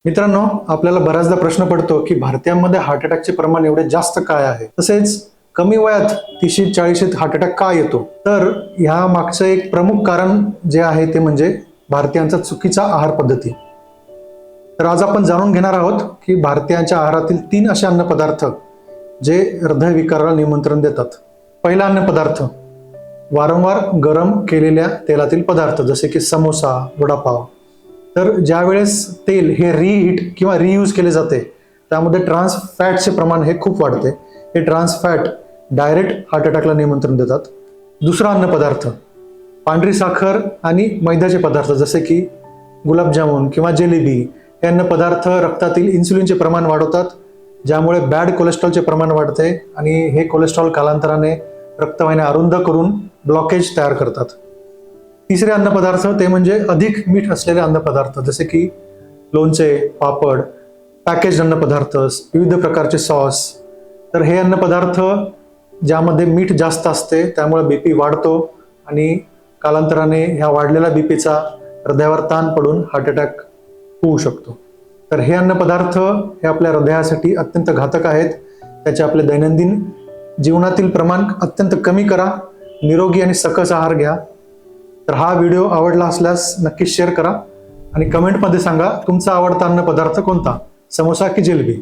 मित्रांनो, आपल्याला बऱ्याचदा प्रश्न पडतो की भारतीयांमध्ये हार्ट अटॅकचे प्रमाण एवढे जास्त काय आहे, तसेच कमी वयात 30-40 हार्ट अटॅक का येतो. तर ह्या मागचं एक प्रमुख कारण जे आहे ते म्हणजे भारतीयांचा चुकीचा आहार पद्धती. तर आज आपण जाणून घेणार आहोत की भारतीयांच्या आहारातील 3 असे अन्न पदार्थ जे हृदयविकाराला निमंत्रण देतात. पहिला अन्न पदार्थ, वारंवार गरम केलेल्या तेलातील पदार्थ जसे की समोसा, वडापाव. तर ज्या वेळेस तेल हे रिहीट किंवा रियूज केले जाते त्यामध्ये ट्रान्स फॅटचे प्रमाण हे खूप वाढते. हे ट्रान्स फॅट डायरेक्ट हार्ट अटॅकला निमंत्रण देतात. दुसरा अन्न पदार्थ, पांढरी साखर आणि मैद्याचे पदार्थ जसे की गुलाबजामुन किंवा जिलेबी. हे अन्न पदार्थ रक्तातील इन्सुलिनचे प्रमाण वाढवतात, ज्यामुळे बॅड कोलेस्ट्रॉलचे प्रमाण वाढते आणि हे कोलेस्ट्रॉल कालांतराने रक्तवाहिन्या अरुंद करून ब्लॉकेज तयार करतात. तिसरे अन्न पदार्थ ते म्हणजे अधिक मीठ असलेले अन्न पदार्थ जसे की लोणचे, पापड, पॅकेज अन्न पदार्थ, विविध प्रकारचे सॉस. तर हे अन्न पदार्थ ज्यामध्ये मीठ जास्त असते त्यामुळे बीपी वाढतो आणि कालांतराने ह्या वाढलेल्या बीपीचा हृदयावर ताण पडून हार्ट अटॅक होऊ शकतो. तर हे अन्न पदार्थ हे आपल्या हृदयासाठी अत्यंत घातक आहेत. त्याचे आपले दैनंदिन जीवनातील प्रमाण अत्यंत कमी करा. निरोगी आणि सकस आहार घ्या. तर हा व्हिडिओ आवडला असल्यास नक्की शेअर करा आणि कमेंटमध्ये सांगा तुमचा आवडता अन्न पदार्थ कोणता, समोसा की जिलेबी.